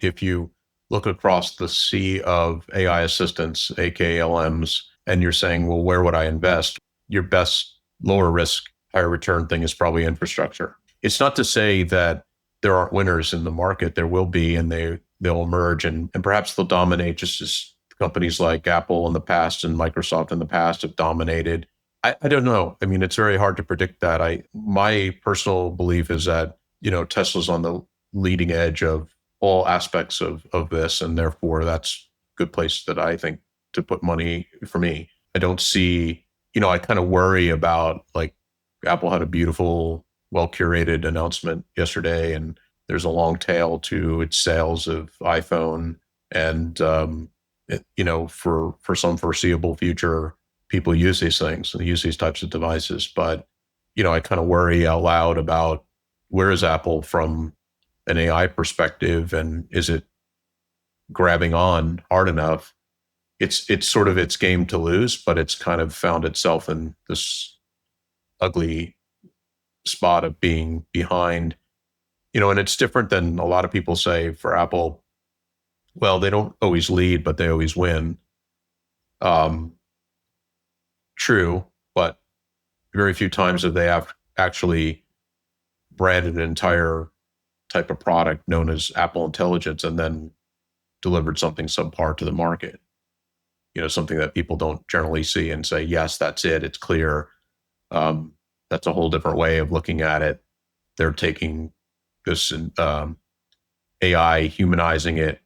if you look across the sea of AI assistants, aka LMs, and you're saying, well, where would I invest? Your best lower risk, higher return thing is probably infrastructure. It's not to say that there aren't winners in the market. There will be, and they'll emerge, and perhaps they'll dominate, just as companies like Apple in the past and Microsoft in the past have dominated. I don't know. I mean, it's very hard to predict that. My personal belief is that, Tesla's on the leading edge of all aspects of this, and therefore that's a good place that I think to put money for me. I don't see, I kind of worry about, like, Apple had a beautiful, well curated announcement yesterday, and there's a long tail to its sales of iPhone, and for some foreseeable future, people use these things and use these types of devices. But I kind of worry out loud about, where is Apple from an AI perspective, and is it grabbing on hard enough? It's sort of its game to lose, but it's kind of found itself in this ugly spot of being behind. And it's different than a lot of people say for Apple. Well, they don't always lead, but they always win. True, but very few times have they have actually branded an entire type of product known as Apple Intelligence and then delivered something subpar to the market. Something that people don't generally see and say, yes, that's it. It's clear. That's a whole different way of looking at it. They're taking this AI, humanizing it,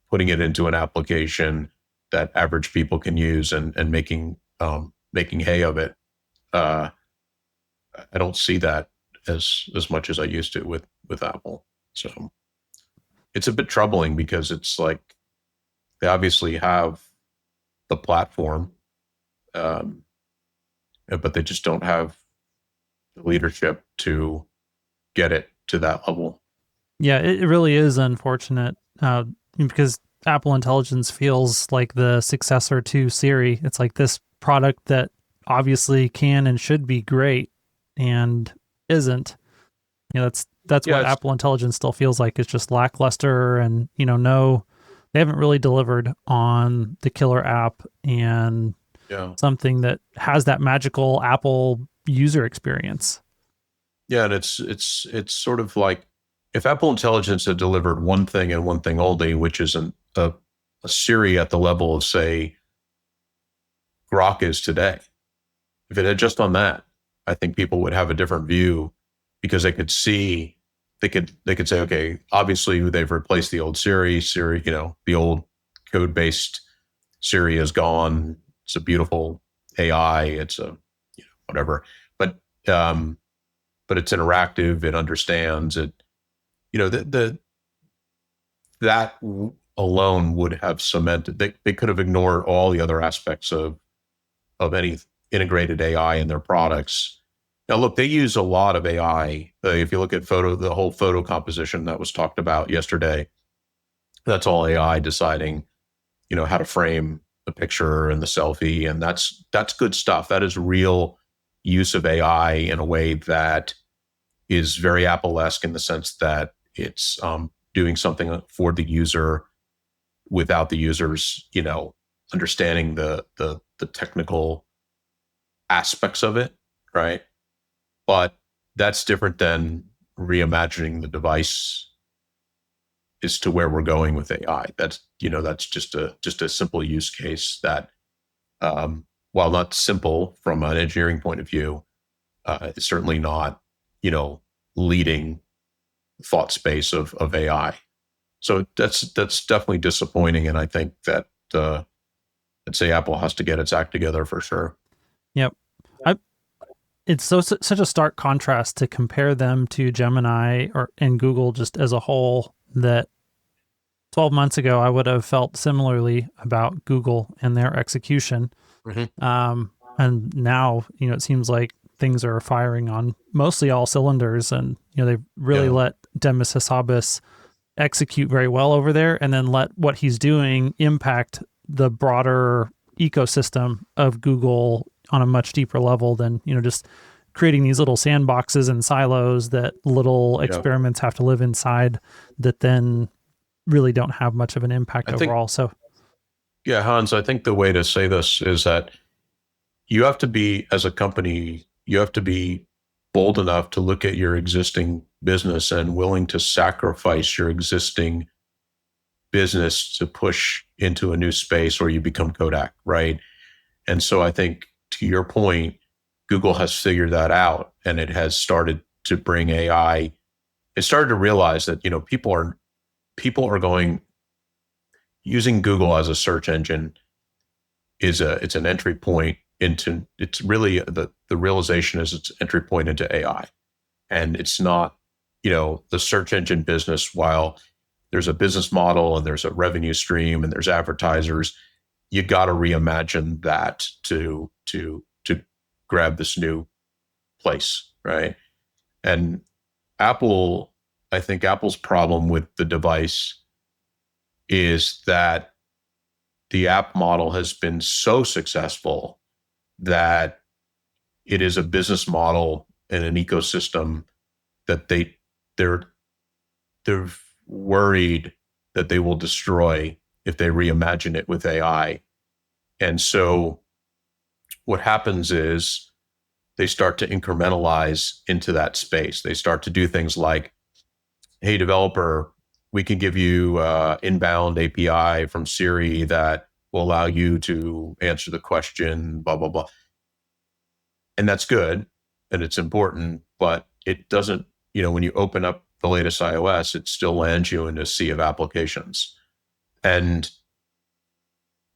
putting it into an application that average people can use, and making hay of it. I don't see that as much as I used to with Apple. So it's a bit troubling, because it's like they obviously have the platform, but they just don't have the leadership to get it to that level. Yeah, it really is unfortunate, because Apple Intelligence feels like the successor to Siri. It's like this product that obviously can and should be great and isn't. That's what Apple Intelligence still feels like. It's just lackluster, and no, they haven't really delivered on the killer app and something that has that magical Apple user experience. Yeah, and it's sort of like, if Apple Intelligence had delivered one thing and one thing only, which is a Siri at the level of, say, Grok is today. If it had just done that, I think people would have a different view, because they could say, okay, obviously they've replaced the old Siri, the old code-based Siri is gone. It's a beautiful AI. It's a, whatever, but it's interactive. It understands it. That alone would have cemented. They could have ignored all the other aspects of any integrated AI in their products. Now, look, they use a lot of AI. If you look at the whole photo composition that was talked about yesterday, that's all AI deciding, how to frame the picture and the selfie, and that's good stuff. That is real use of AI in a way that is very Apple-esque, in the sense that it's doing something for the user without the users, understanding the technical aspects of it, right? But that's different than reimagining the device as to where we're going with AI. That's just a simple use case that, while not simple from an engineering point of view, it's certainly not, leading thought space of AI. So that's definitely disappointing, and I think that I'd say Apple has to get its act together for sure. Yep. It's such a stark contrast to compare them to Gemini and Google just as a whole, that 12 months ago I would have felt similarly about Google and their execution. Mm-hmm. And now, it seems like things are firing on mostly all cylinders, and they've really let Demis Hassabis execute very well over there, and then let what he's doing impact the broader ecosystem of Google on a much deeper level than, just creating these little sandboxes and silos that little experiments have to live inside, that then really don't have much of an impact I think, overall. So yeah, Hans, I think the way to say this is that you have to be, as a company, you have to be bold enough to look at your existing business and willing to sacrifice your existing business to push into a new space or you become Kodak, right? And so I think to your point, Google has figured that out and it has started to bring AI. It started to realize that, people are going using Google as a search engine it's an entry point into it's really the realization is it's entry point into AI. And it's not, the search engine business, while there's a business model and there's a revenue stream and there's advertisers, you got to reimagine that to grab this new place, right? And Apple, I think Apple's problem with the device is that the app model has been so successful that it is a business model and an ecosystem that they're they're worried that they will destroy if they reimagine it with AI. And so what happens is they start to incrementalize into that space. They start to do things like, hey, developer, we can give you inbound API from Siri that will allow you to answer the question, blah, blah, blah. And that's good and it's important, but it doesn't, when you open up the latest iOS, it still lands you in a sea of applications. And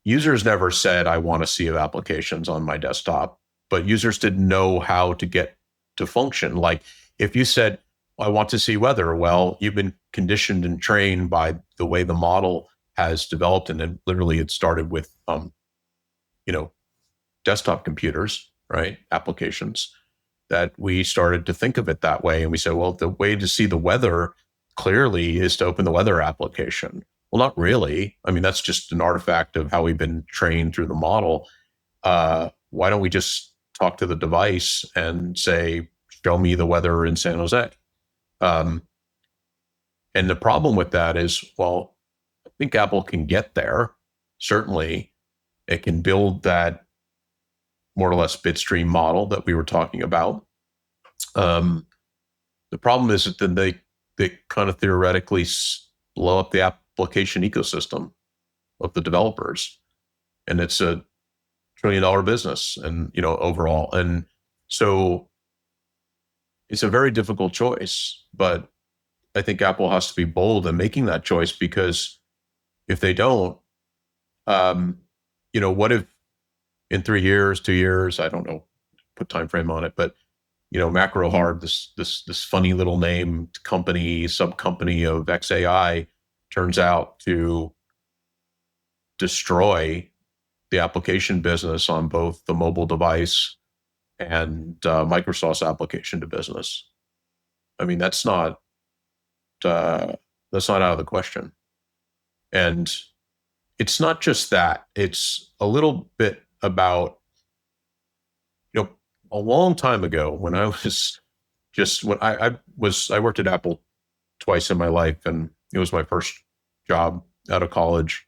users never said, I want a sea of applications on my desktop, but users didn't know how to get to function. Like if you said, I want to see weather, well, you've been conditioned and trained by the way the model has developed. And then literally it started with, you know, desktop computers, right? Applications that we started to think of it that way. And we said, well, the way to see the weather clearly is to open the weather application. Well, not really. I mean, that's just an artifact of how we've been trained through the model. Why don't we just talk to the device and say, show me the weather in San Jose? And the problem with that is, well, I think Apple can get there. Certainly, it can build that more or less bitstream model that we were talking about. The problem is that then they kind of theoretically blow up the application ecosystem of the developers, and it's a $1 trillion business, and overall, and so it's a very difficult choice. But I think Apple has to be bold in making that choice, because if they don't, what if in 3 years, 2 years, I don't know, put time frame on it, but Macro Hard, this funny little name company, sub company of XAI, turns out to destroy the application business on both the mobile device and Microsoft's application to business. I mean, that's not out of the question. And it's not just that; it's a little bit about, a long time ago when I was when I worked at Apple twice in my life, and it was my first job out of college.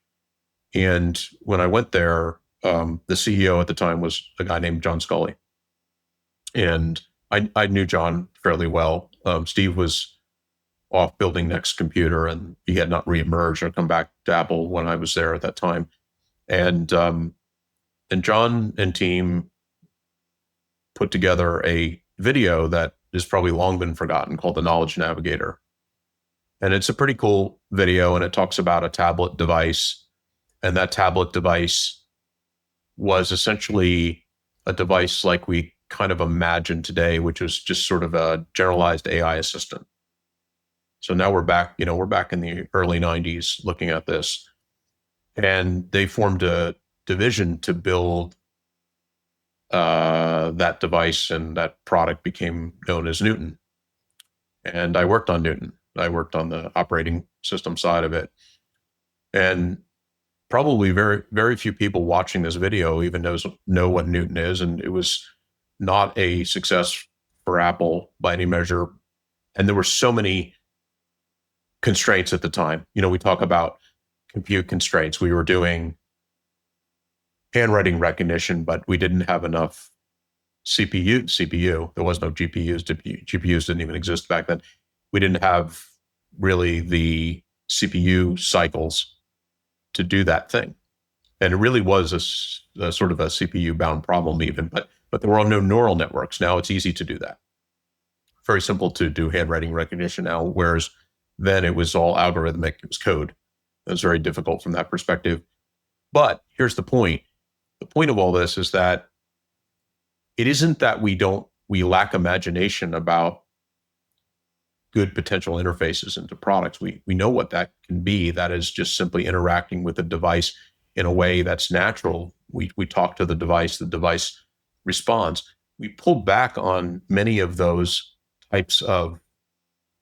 And when I went there, the CEO at the time was a guy named John Scully, and I knew John fairly well. Steve was off building Next Computer, and he had not reemerged or come back to Apple when I was there at that time. And John and team put together a video that has probably long been forgotten called The Knowledge Navigator. And it's a pretty cool video, and it talks about a tablet device. And that tablet device was essentially a device like we kind of imagine today, which was just sort of a generalized AI assistant. So now we're back in the early 90s looking at this. And they formed a division to build that device, and that product became known as Newton. And I worked on Newton. I worked on the operating system side of it. And probably very, very few people watching this video even know what Newton is. And it was not a success for Apple by any measure. And there were so many constraints at the time. We talk about compute constraints. We were doing handwriting recognition, but we didn't have enough CPU. There was no GPUs. GPUs didn't even exist back then. We didn't have really the CPU cycles to do that thing. And it really was a sort of a CPU bound problem even, but there were no neural networks. Now it's easy to do that. Very simple to do handwriting recognition now, whereas then it was all algorithmic. It was code. It was very difficult from that perspective. But here's the point. The point of all this is that it isn't that we lack imagination about good potential interfaces into products. We know what that can be. That is just simply interacting with the device in a way that's natural. We talk to the device responds. We pulled back on many of those types of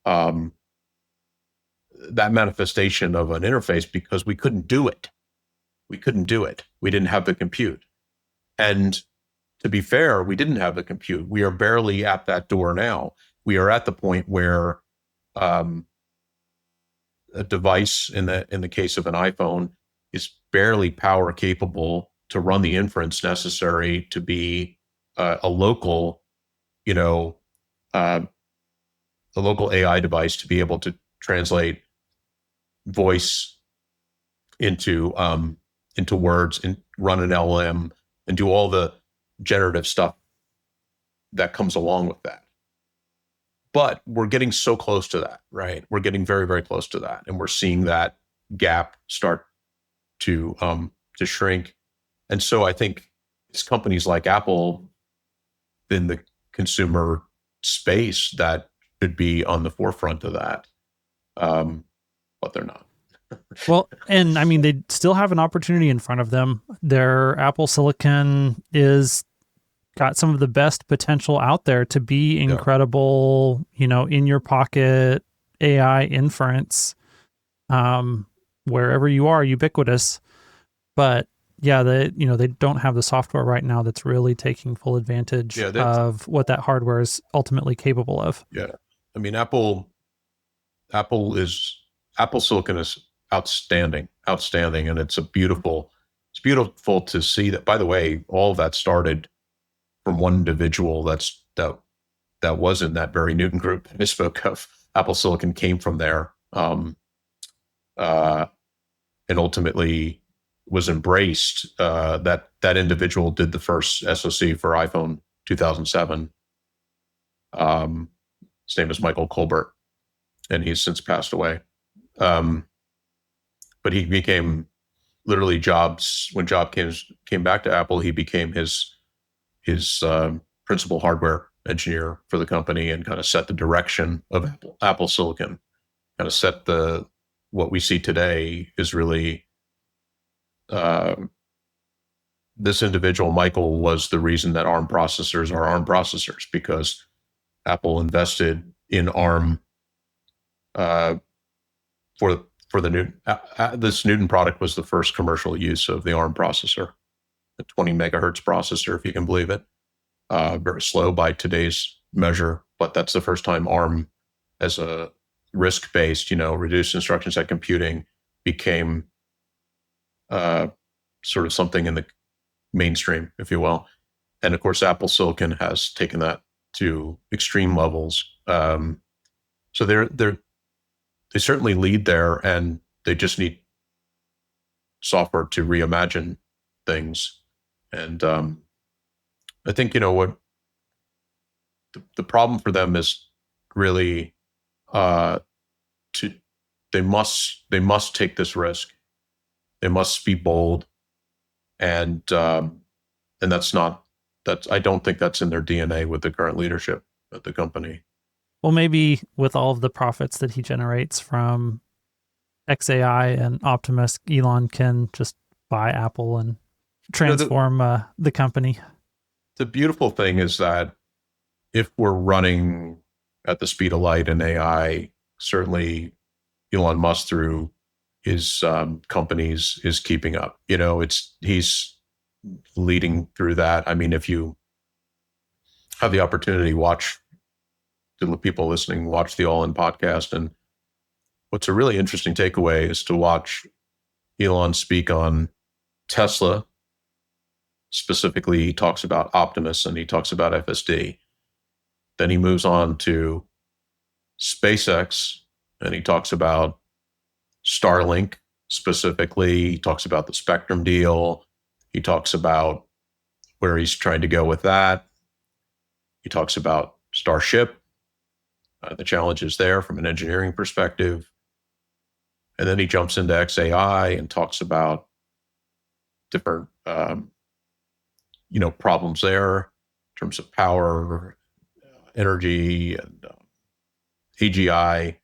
that manifestation of an interface because we couldn't do it. We didn't have the compute. And to be fair, we didn't have the compute. We are barely at that door now. We are at the point where a device, in the case of an iPhone, is barely power capable to run the inference necessary to be a local, a local AI device to be able to translate voice into words and run an LLM and do all the generative stuff that comes along with that. But we're getting so close to that, right? We're getting very, very close to that, and we're seeing that gap start to shrink. And so I think it's companies like Apple in the consumer space that should be on the forefront of that, but they're not. Well, and I mean, they still have an opportunity in front of them. Their Apple Silicon is got some of the best potential out there to be incredible, in your pocket AI inference, wherever you are, ubiquitous. But yeah, they don't have the software right now that's really taking full advantage of what that hardware is ultimately capable of. Yeah. I mean, Apple Silicon is outstanding. And it's beautiful to see that. By the way, all of that started from one individual that was in that very Newton group I spoke of. Apple Silicon came from there, and ultimately was embraced. That individual did the first SoC for iPhone 2007. His name is Michael Colbert, and he's since passed away. But he became literally when Jobs came back to Apple, he became his principal hardware engineer for the company and kind of set the direction of Apple Silicon. Kind of set what we see today is really this individual, Michael, was the reason that ARM processors are ARM processors, because Apple invested in ARM for the Newton. This Newton product was the first commercial use of the ARM processor, the 20 megahertz processor, if you can believe it. Very slow by today's measure, but that's the first time ARM, as a RISC-based, reduced instruction set computing, became sort of something in the mainstream, if you will. And of course, Apple Silicon has taken that to extreme levels. So they certainly lead there, and they just need software to reimagine things. And I think what the problem for them is really they must take this risk. They must be bold, and I don't think that's in their DNA with the current leadership at the company. Well, maybe with all of the profits that he generates from XAI and Optimus, Elon can just buy Apple and transform the company. The beautiful thing is that if we're running at the speed of light in AI, certainly Elon Musk through his companies is keeping up. He's leading through that. I mean, if you have the opportunity, to the people listening, watch the All In podcast, and what's a really interesting takeaway is to watch Elon speak on Tesla. Specifically, he talks about Optimus and he talks about FSD. Then he moves on to SpaceX and he talks about Starlink specifically. He talks about the Spectrum deal. He talks about where he's trying to go with that. He talks about Starship, the challenges there from an engineering perspective. And then he jumps into XAI and talks about different, problems there in terms of power, energy, and AGI.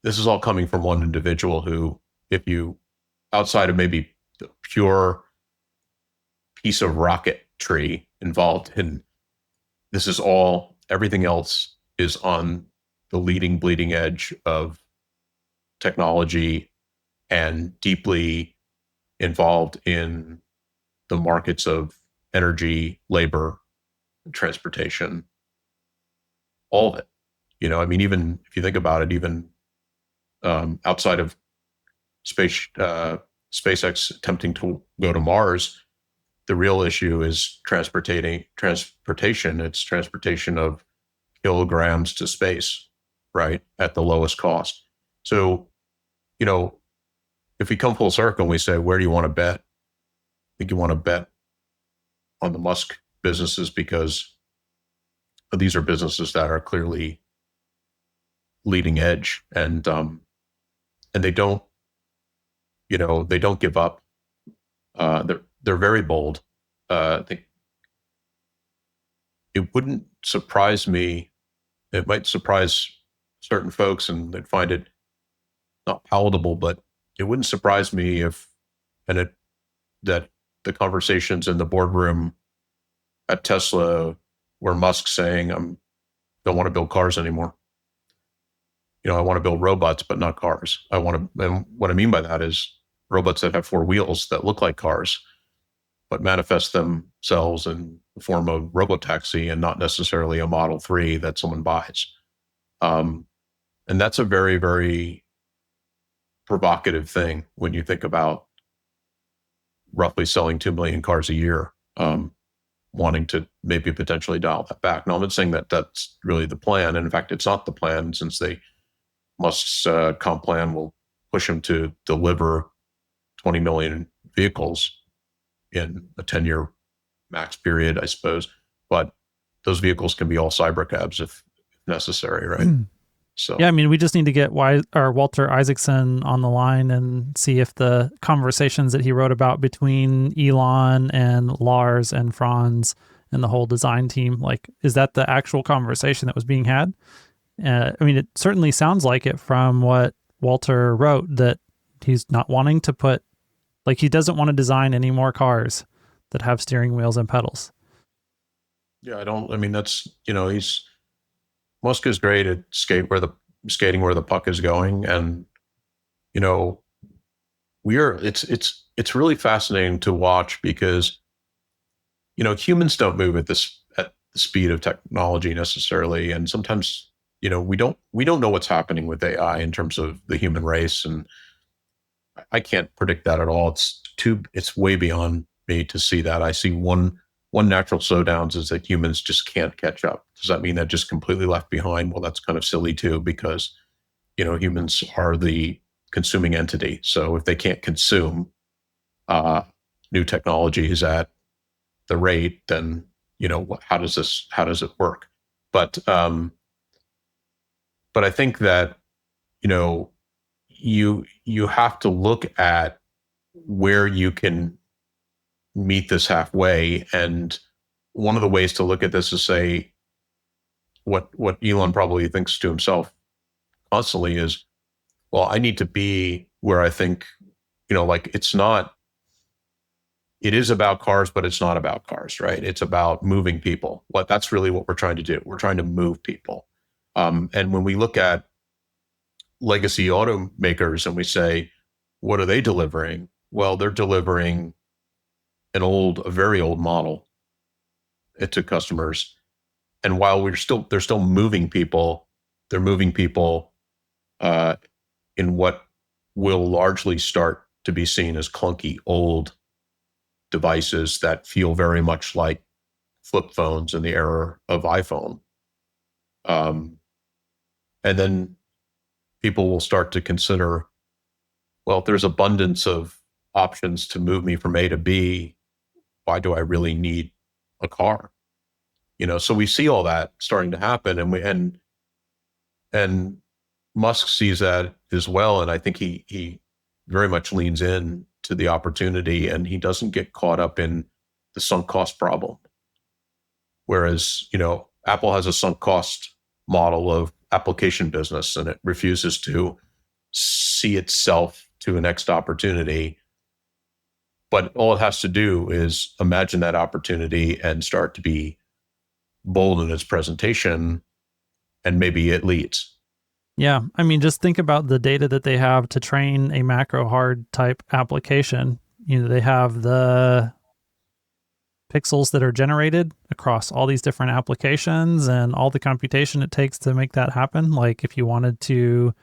This is all coming from one individual who, if you, outside of maybe the pure piece of rocketry involved in this, is all, everything else is on the leading bleeding edge of technology and deeply involved in the markets of energy, labor, transportation, all of it. Even if you think about it, even outside of SpaceX attempting to go to Mars, the real issue is transportation. It's transportation of kilograms to space, right, at the lowest cost. So, if we come full circle and we say, where do you want to bet? I think you want to bet on the Musk businesses because these are businesses that are clearly leading edge, and they don't, they don't give up. They're very bold. I think it wouldn't surprise me. It might surprise certain folks, and they'd find it not palatable, but it wouldn't surprise me if, that the conversations in the boardroom at Tesla where Musk saying, don't want to build cars anymore. I want to build robots, but not cars. And what I mean by that is robots that have four wheels that look like cars, but manifest themselves in the form of robotaxi and not necessarily a Model 3 that someone buys. And that's a very, very provocative thing when you think about roughly selling 2 million cars a year, wanting to maybe potentially dial that back. Now, I'm not saying that that's really the plan. And in fact, it's not the plan, since Musk's comp plan will push him to deliver 20 million vehicles in a 10-year max period, I suppose. But those vehicles can be all cyber cabs if necessary, right? So yeah, we just need to get Walter Isaacson on the line and see if the conversations that he wrote about between Elon and Lars and Franz and the whole design team, is that the actual conversation that was being had? It certainly sounds like it from what Walter wrote, that he's not wanting to put, he doesn't want to design any more cars that have steering wheels and pedals. Yeah, that's, Musk is great at skating where the puck is going. And, it's really fascinating to watch because, humans don't move at the speed of technology necessarily. And sometimes, we don't know what's happening with AI in terms of the human race. And I can't predict that at all. It's way beyond me to see that. I see one natural slowdowns is that humans just can't catch up. Does that mean they're just completely left behind? Well, that's kind of silly too, because, humans are the consuming entity. So if they can't consume new technologies at the rate, then, how does it work? But I think that, you have to look at where you can meet this halfway. And one of the ways to look at this is say, what Elon probably thinks to himself constantly is, well, I need to be where I think, it is about cars, but it's not about cars, right? It's about moving people. That's really what we're trying to do. We're trying to move people. And when we look at legacy automakers and we say, what are they delivering? Well, they're delivering a very old model to customers. And while they're still moving people, they're moving people in in what will largely start to be seen as clunky old devices that feel very much like flip phones in the era of iPhone. Um, and then people will start to consider, well, if there's abundance of options to move me from A to B, why do I really need a car? So we see all that starting to happen, and Musk sees that as well, and I think he very much leans in to the opportunity, and he doesn't get caught up in the sunk cost problem. Whereas, Apple has a sunk cost model of application business, and it refuses to see itself to a next opportunity. But all it has to do is imagine that opportunity and start to be bold in its presentation, and maybe it leads. Yeah, I mean, just think about the data that they have to train a macro hard type application. They have the pixels that are generated across all these different applications and all the computation it takes to make that happen. Like if you wanted to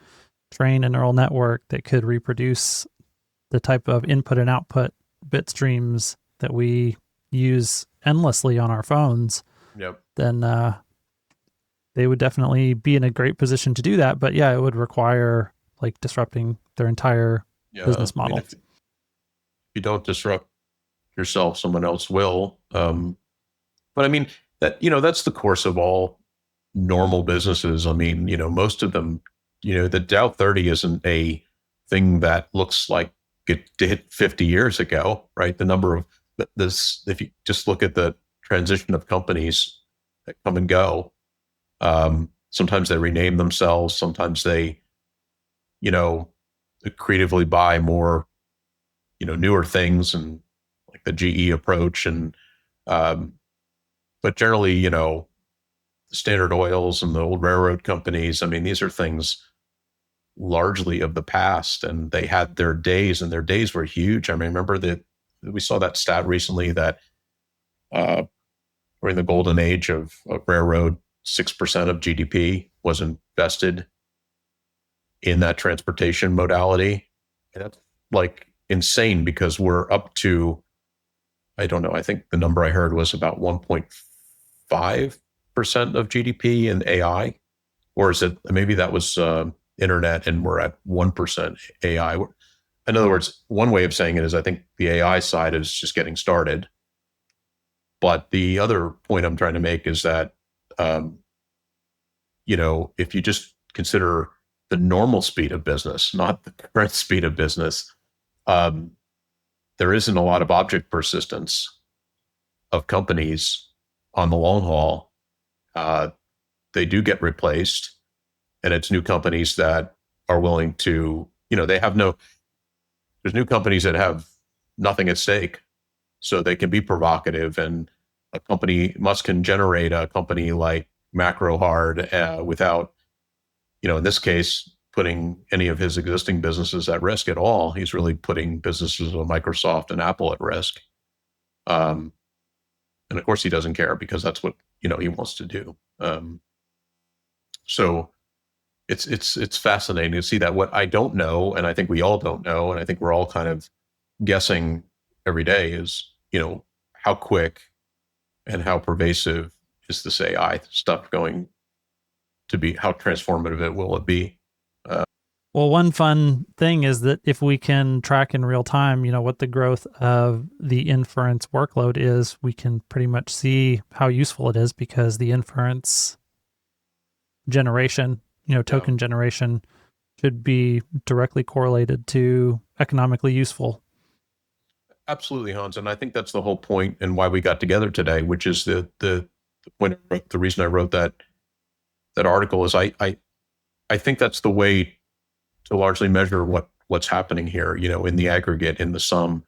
train a neural network that could reproduce the type of input and output bit streams that we use endlessly on our phones, Yep. then they would definitely be in a great position to do that. But yeah, it would require like disrupting their entire business model. If you don't disrupt yourself, someone else will. But I mean, that's the course of all normal businesses. I mean, most of them, the Dow 30 isn't a thing that looks like it did 50 years ago, right? The number of this, if you just look at the transition of companies that come and go, sometimes they rename themselves, sometimes they, creatively buy more, newer things, and like the GE approach, and but generally, the Standard Oils and the old railroad companies, I mean, these are things largely of the past, and they had their days, and their days were huge. I mean, remember that we saw that stat recently that during the golden age of railroad, 6% of GDP was invested in that transportation modality. And that's like insane, because we're up to, I don't know, I think the number I heard was about 1.5% of GDP in AI. Or is it, maybe that was internet, and we're at 1% AI. In other words, one way of saying it is I think the AI side is just getting started. But the other point I'm trying to make is that, if you just consider the normal speed of business, not the current speed of business, there isn't a lot of object persistence of companies on the long haul. They do get replaced, and it's new companies that are willing to, there's new companies that have nothing at stake. So they can be provocative, and Musk can generate a company like Macro Hard without, in this case, putting any of his existing businesses at risk at all. He's really putting businesses of Microsoft and Apple at risk. And of course he doesn't care, because that's what, he wants to do. So it's fascinating to see that. What I don't know, and I think we all don't know, and I think we're all kind of guessing every day, is, how quick and how pervasive is this AI stuff going to be? How transformative will it be? Well, one fun thing is that if we can track in real time, what the growth of the inference workload is, we can pretty much see how useful it is, because the inference generation, token generation should be directly correlated to economically useful. Absolutely, Hans. And I think that's the whole point, and why we got together today, which is the point, the reason I wrote that article is I think that's the way to largely measure what's happening here, in the aggregate, in the sum,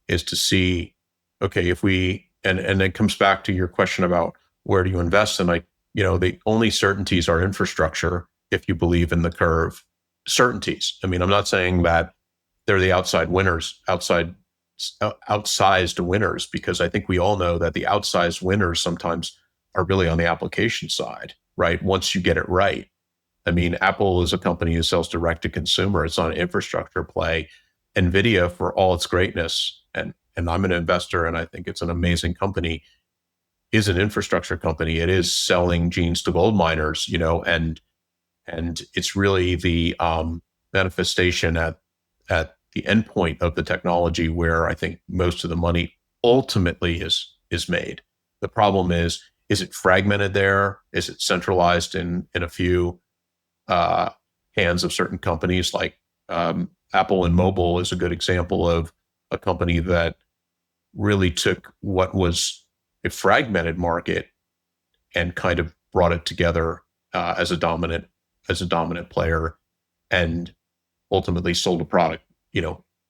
is to see, okay, if we, and it comes back to your question about where do you invest? And the only certainties are infrastructure, if you believe in the curve certainties. I mean, I'm not saying that they're the outsized winners, because I think we all know that the outsized winners sometimes are really on the application side, right? Once you get it right. I mean, Apple is a company who sells direct to consumer. It's on an infrastructure play. NVIDIA, for all its greatness, and I'm an investor, and I think it's an amazing company, is an infrastructure company. It is selling genes to gold miners, and it's really the manifestation at the endpoint of the technology where I think most of the money ultimately is made. The problem is it fragmented there? Is it centralized in a few hands of certain companies? Like Apple and mobile is a good example of a company that really took what was a fragmented market and kind of brought it together as a dominant player, and ultimately sold a product,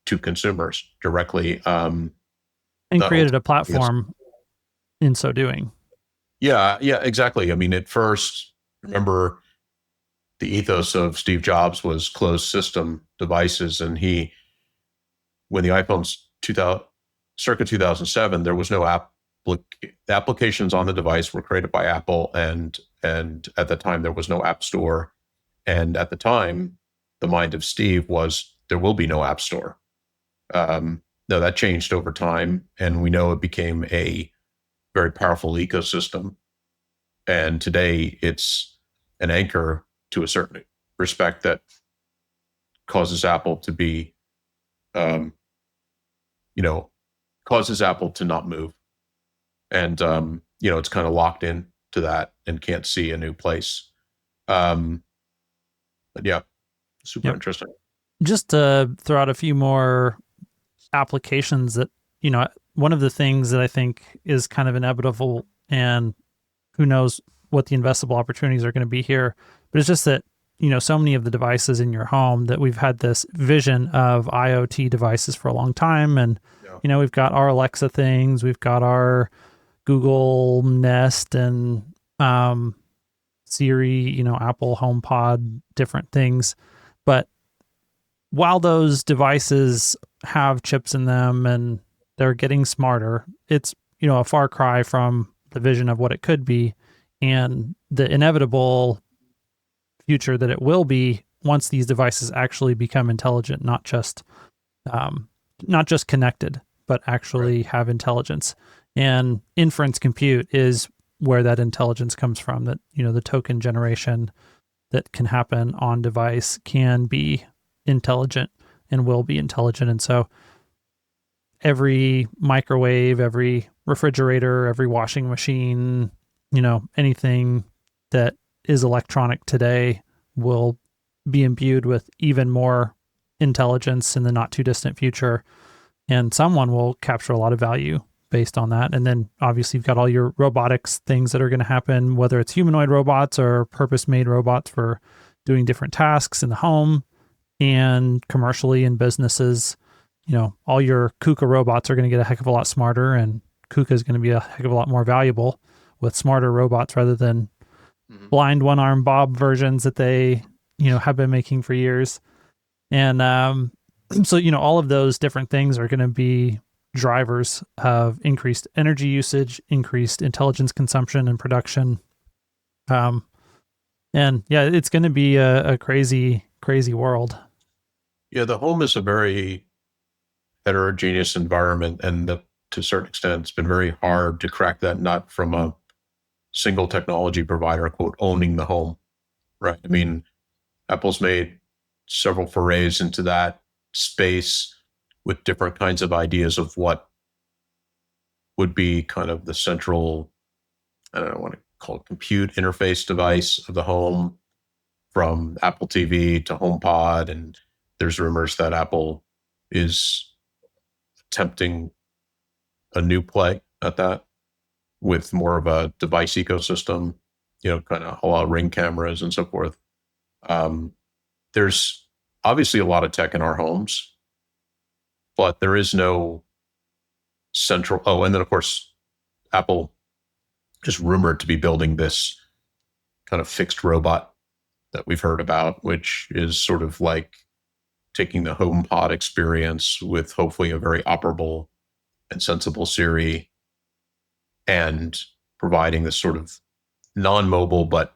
to consumers directly. And Not created a ultimately, platform in so doing. yeah, exactly. I mean, at first, remember the ethos of Steve Jobs was closed system devices, and when the iPhone's 2000, circa 2007, there was no app. The applications on the device were created by Apple, and at the time there was no app store. And at the time, the mind of Steve was there will be no app store. No, that changed over time, and we know it became a very powerful ecosystem. And today, it's an anchor to a certain respect that causes Apple to be, um, you know, causes Apple to not move. And it's kind of locked in to that and can't see a new place. Um, but yeah, super Yep. interesting. Just to throw out a few more applications that, one of the things that I think is kind of inevitable, and who knows what the investable opportunities are going to be here, but it's just that, so many of the devices in your home that we've had this vision of IoT devices for a long time. And, Yeah. we've got our Alexa things, we've got our Google Nest and Siri, Apple HomePod, different things. But while those devices have chips in them and they're getting smarter, it's, a far cry from the vision of what it could be and the inevitable future that it will be once these devices actually become intelligent, not just connected, but actually have intelligence. And inference compute is where that intelligence comes from, that, the token generation that can happen on device can be intelligent and will be intelligent. And so every microwave, every refrigerator, every washing machine, anything that is electronic today will be imbued with even more intelligence in the not too distant future. And someone will capture a lot of value based on that. And then obviously you've got all your robotics things that are going to happen, whether it's humanoid robots or purpose-made robots for doing different tasks in the home and commercially in businesses. All your KUKA robots are going to get a heck of a lot smarter, and KUKA is going to be a heck of a lot more valuable with smarter robots rather than blind one-arm Bob versions that they, have been making for years. And so, all of those different things are going to be drivers of increased energy usage, increased intelligence consumption and production. And yeah, it's going to be a crazy, crazy world. Yeah, the home is a very heterogeneous environment, and to a certain extent, it's been very hard to crack that nut from a single technology provider, quote, owning the home, right? I mean, Apple's made several forays into that space with different kinds of ideas of what would be kind of the central, I don't know what to call it, compute interface device of the home, from Apple TV to HomePod. And there's rumors that Apple is attempting a new play at that with more of a device ecosystem, kind of a lot of Ring cameras and so forth. Um, there's obviously a lot of tech in our homes, but there is no central. Oh, and then of course, Apple is rumored to be building this kind of fixed robot that we've heard about, which is sort of like taking the HomePod experience with hopefully a very operable and sensible Siri, and providing this sort of non-mobile but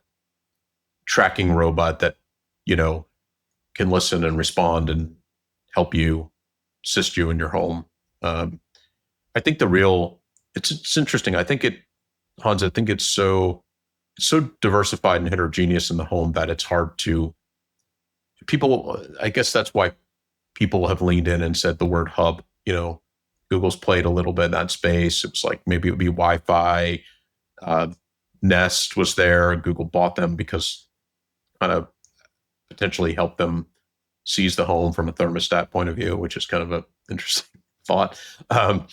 tracking robot that, you know, can listen and respond and help you, assist you in your home. Um, I think the real, it's interesting. I think it, Hans, I think it's so diversified and heterogeneous in the home that it's hard to people. I guess that's why people have leaned in and said the word hub. Google's played a little bit in that space. It was like maybe it would be Wi-Fi. Uh, Nest was there. Google bought them because kind of potentially help them seize the home from a thermostat point of view, which is kind of an interesting thought. Um,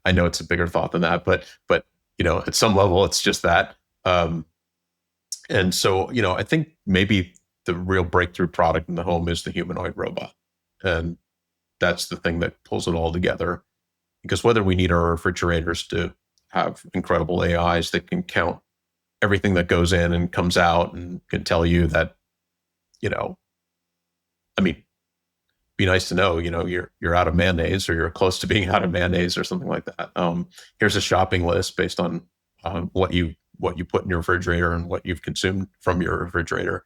I know it's a bigger thought than that, but at some level, it's just that. Um, and so, I think maybe the real breakthrough product in the home is the humanoid robot, and that's the thing that pulls it all together. Because whether we need our refrigerators to have incredible AIs that can count everything that goes in and comes out and can tell you that, I mean, be nice to know, you're out of mayonnaise or you're close to being out of mayonnaise or something like that. Here's a shopping list based on what you put in your refrigerator and what you've consumed from your refrigerator.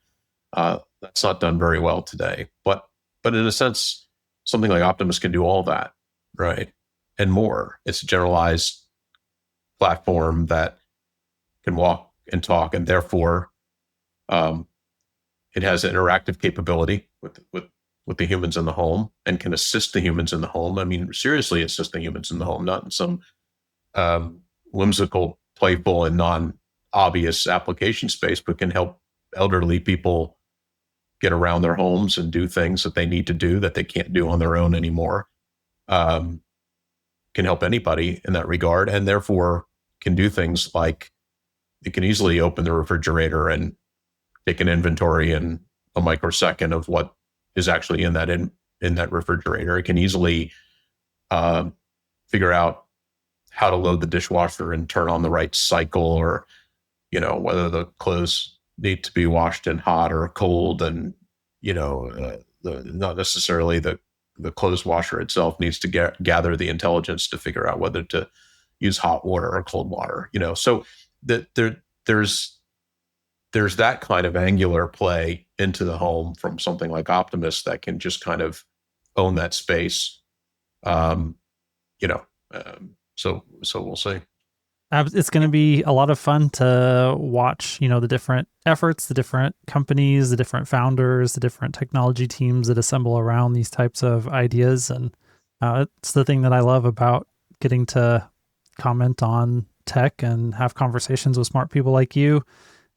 That's not done very well today, but in a sense, something like Optimus can do all that, right, and more. It's a generalized platform that can walk and talk, and therefore, um, it has interactive capability with the humans in the home and can assist the humans in the home. I mean, seriously, assist the humans in the home, not in some whimsical, playful, and non-obvious application space, but can help elderly people get around their homes and do things that they need to do that they can't do on their own anymore. Um, can help anybody in that regard, and therefore can do things like it can easily open the refrigerator and take an inventory in a microsecond of what is actually in that refrigerator. It can easily uh, figure out how to load the dishwasher and turn on the right cycle, or whether the clothes need to be washed in hot or cold, and not necessarily the clothes washer itself needs to gather the intelligence to figure out whether to use hot water or cold water. So that there's that kind of angular play into the home from something like Optimus that can just kind of own that space. Um, you know, so we'll see. It's going to be a lot of fun to watch, the different efforts, the different companies, the different founders, the different technology teams that assemble around these types of ideas. And it's the thing that I love about getting to comment on tech and have conversations with smart people like you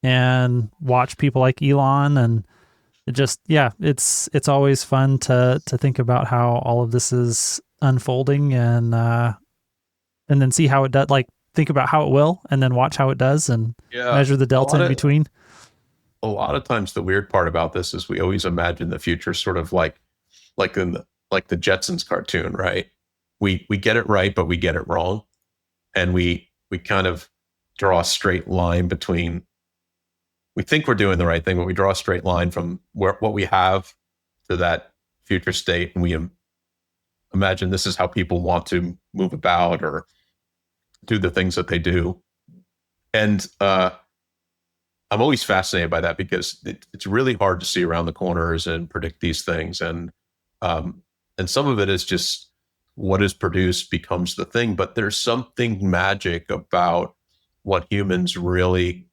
and watch people like Elon. And it just, yeah, it's always fun to think about how all of this is unfolding, and then see how it does, like think about how it will and then watch how it does and Yeah, measure the delta in between. a lot of times the weird part about this is we always imagine the future sort of like in like the Jetsons cartoon, right? We get it right, but we get it wrong, and we kind of draw a straight line between. We think we're doing the right thing, but we draw a straight line from what we have to that future state, and we imagine this is how people want to move about or do the things that they do. And I'm always fascinated by that because it's really hard to see around the corners and predict these things. Um, and some of it is just what is produced becomes the thing. But there's something magic about what humans really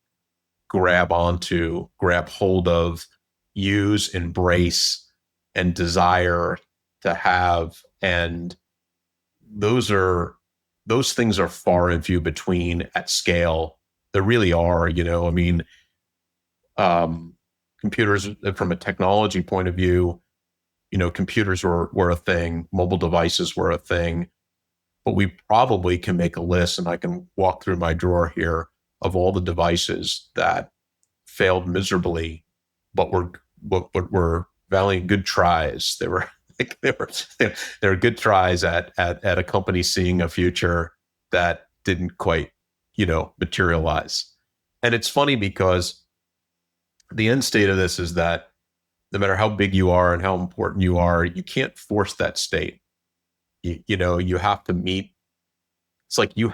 grab onto, grab hold of, use, embrace, and desire to have. And those are those things are far and few between at scale. There really are, I mean, um, computers from a technology point of view, computers were a thing, mobile devices were a thing, but we probably can make a list, and I can walk through my drawer here of all the devices that failed miserably, but were valiant good tries. They were like they were good tries at a company seeing a future that didn't quite materialize. And it's funny because the end state of this is that no matter how big you are and how important you are, you can't force that state. You have to meet. It's like you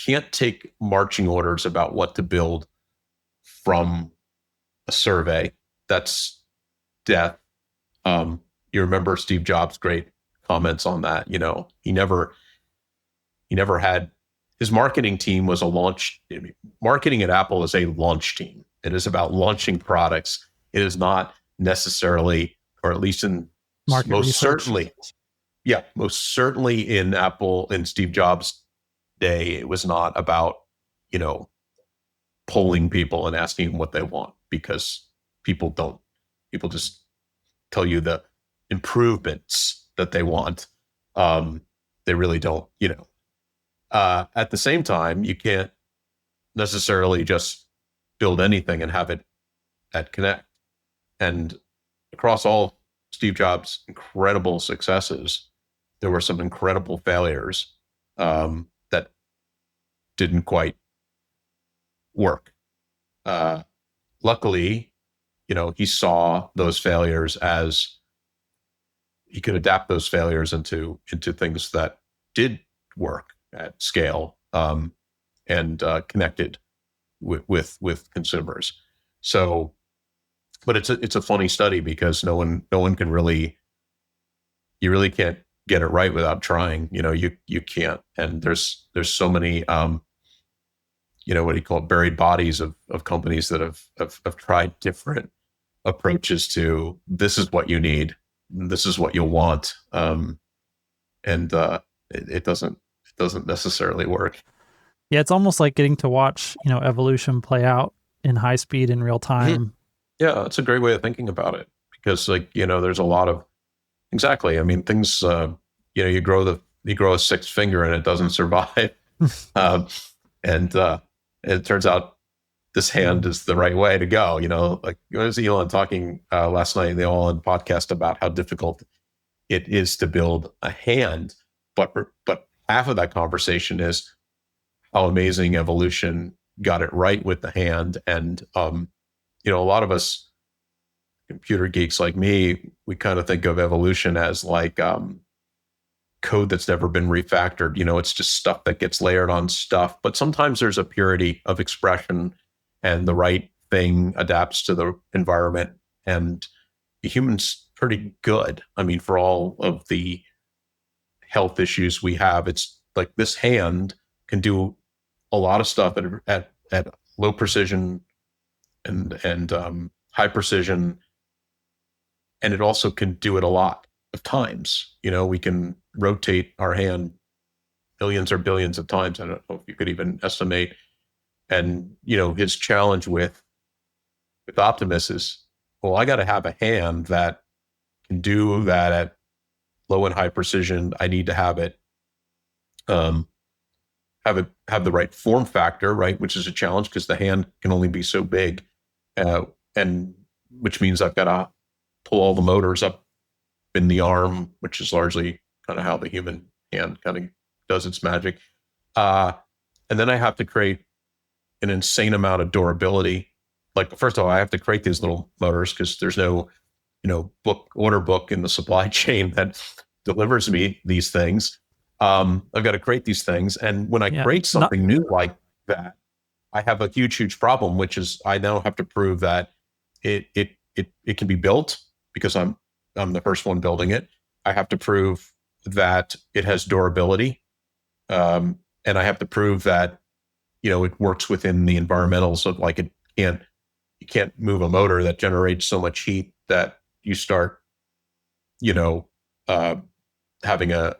can't take marching orders about what to build from a survey. That's death. You remember Steve Jobs' great comments on that. He never had his marketing team was a launch. Marketing at Apple is a launch team. It is about launching products. It is not necessarily, or at least in Market most research. certainly, yeah, most certainly in Apple in Steve Jobs' day, it was not about, you know, polling people and asking them what they want, because people don't. People just tell you the improvements that they want. They really don't, at the same time, you can't necessarily just build anything and have it at Connect. And across all Steve Jobs' incredible successes, there were some incredible failures that didn't quite work. Luckily, he saw those failures as he could adapt those failures into things that did work at scale, and connected with consumers. So, but it's a funny study because no one can really, you really can't get it right without trying. You can't. And there's so many what do you call it, buried bodies of companies that have tried different approaches to, this is what you need, this is what you'll want, and it doesn't necessarily work. Yeah, it's almost like getting to watch, evolution play out in high speed in real time. Yeah, that's a great way of thinking about it, because there's a lot of, exactly. I mean, things, you grow a sixth finger and it doesn't survive. And it turns out this hand is the right way to go. Like, it was Elon talking last night in the All In podcast about how difficult it is to build a hand, but half of that conversation is how amazing evolution got it right with the hand. And a lot of us computer geeks like me, we kind of think of evolution as like code that's never been refactored. It's just stuff that gets layered on stuff. But sometimes there's a purity of expression, and the right thing adapts to the environment. And the human's pretty good. I mean, for all of the health issues we have, it's like this hand can do a lot of stuff at low precision and high precision, and it also can do it a lot of times. We can rotate our hand millions or billions of times. I don't know if you could even estimate. And his challenge with Optimus is, well, I got to have a hand that can do that at low and high precision. I need to have it have the right form factor, right, which is a challenge because the hand can only be so big, and which means I've got to pull all the motors up in the arm, which is largely kind of how the human hand kind of does its magic. And then I have to create an insane amount of durability. Like, first of all, I have to create these little motors because there's no, order book in the supply chain that delivers me these things. I've got to create these things. And when I create something new like that, I have a huge problem, which is I now have to prove that it can be built, because I'm the first one building it. I have to prove that it has durability. And I have to prove that, it works within the environmentals of, like, you can't move a motor that generates so much heat that you start, having a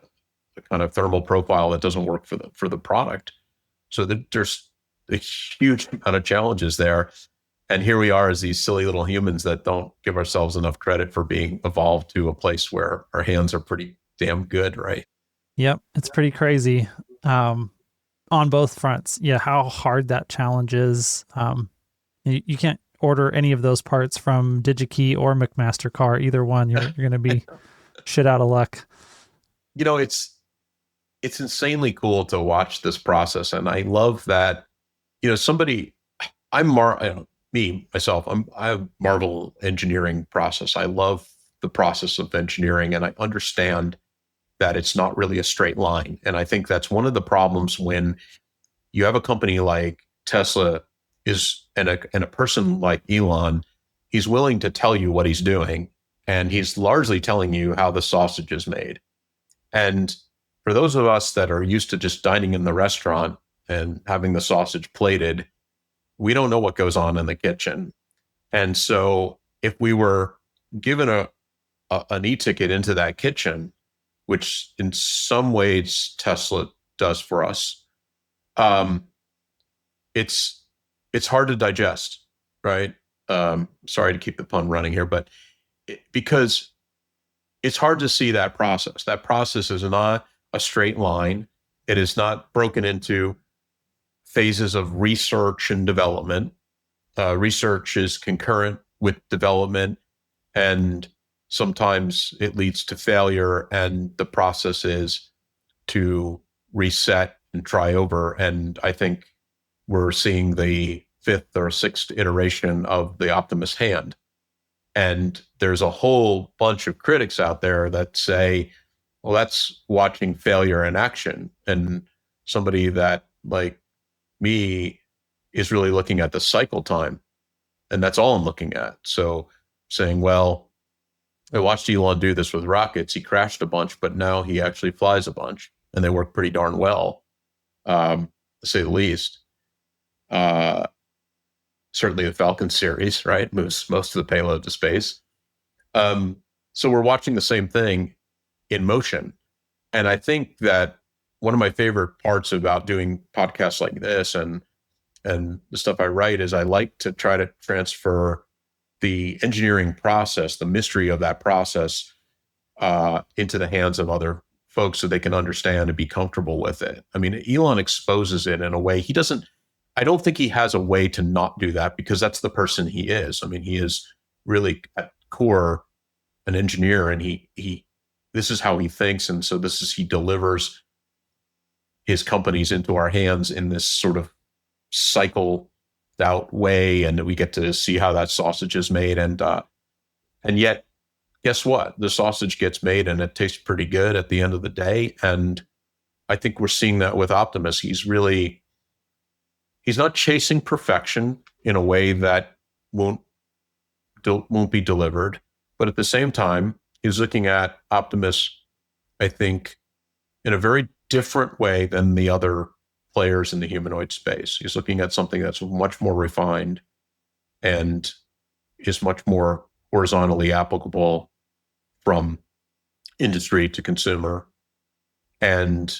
kind of thermal profile that doesn't work for the product. So there's a huge amount of challenges there. And here we are as these silly little humans that don't give ourselves enough credit for being evolved to a place where our hands are pretty damn good, right? Yep, it's pretty crazy on both fronts. Yeah, how hard that challenge is. You can't order any of those parts from DigiKey or McMaster-Carr. Either one, you're going to be shit out of luck. It's insanely cool to watch this process, and I love that. I marvel engineering process. I love the process of engineering, and I understand that it's not really a straight line. And I think that's one of the problems when you have a company like Tesla is, and a person like Elon, he's willing to tell you what he's doing, and he's largely telling you how the sausage is made. And for those of us that are used to just dining in the restaurant and having the sausage plated, we don't know what goes on in the kitchen. And so if we were given an e-ticket into that kitchen, which in some ways Tesla does for us, um, it's it's hard to digest, right? Sorry to keep the pun running here, but because it's hard to see that process. That process is not a straight line. It is not broken into phases of research and development. Research is concurrent with development, and sometimes it leads to failure. And the process is to reset and try over. And I think we're seeing the fifth or sixth iteration of the Optimus hand. And there's a whole bunch of critics out there that say, well, that's watching failure in action. And somebody that, like me, is really looking at the cycle time. And that's all I'm looking at. So saying, well, I watched Elon do this with rockets. He crashed a bunch, but now he actually flies a bunch and they work pretty darn well, to say the least. Uh, Certainly the Falcon series, right? Moves most of the payload to space. Um, so we're watching the same thing in motion. And I think that one of my favorite parts about doing podcasts like this and the stuff I write is I like to try to transfer the engineering process, the mystery of that process, into the hands of other folks so they can understand and be comfortable with it. I mean, Elon exposes it in a way he doesn't. I don't think he has a way to not do that because that's the person he is. I mean, he is really at core an engineer, and he this is how he thinks, and so he delivers his companies into our hands in this sort of cycle out way, and we get to see how that sausage is made, and yet guess what? The sausage gets made and it tastes pretty good at the end of the day. And I think we're seeing that with Optimus. He's not chasing perfection in a way that won't be delivered, but at the same time, he's looking at Optimus, I think, in a very different way than the other players in the humanoid space. He's looking at something that's much more refined and is much more horizontally applicable from industry to consumer, and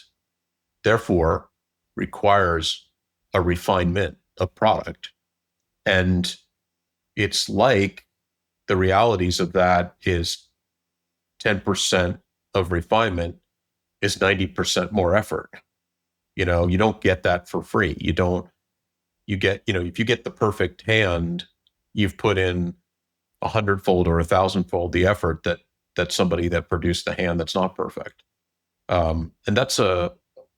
therefore requires a refinement of product. And it's like the realities of that is 10% of refinement is 90% more effort. You know, you don't get that for free. You get, if you get the perfect hand, you've put in 100-fold or 1,000-fold the effort that somebody that produced the hand that's not perfect. And that's a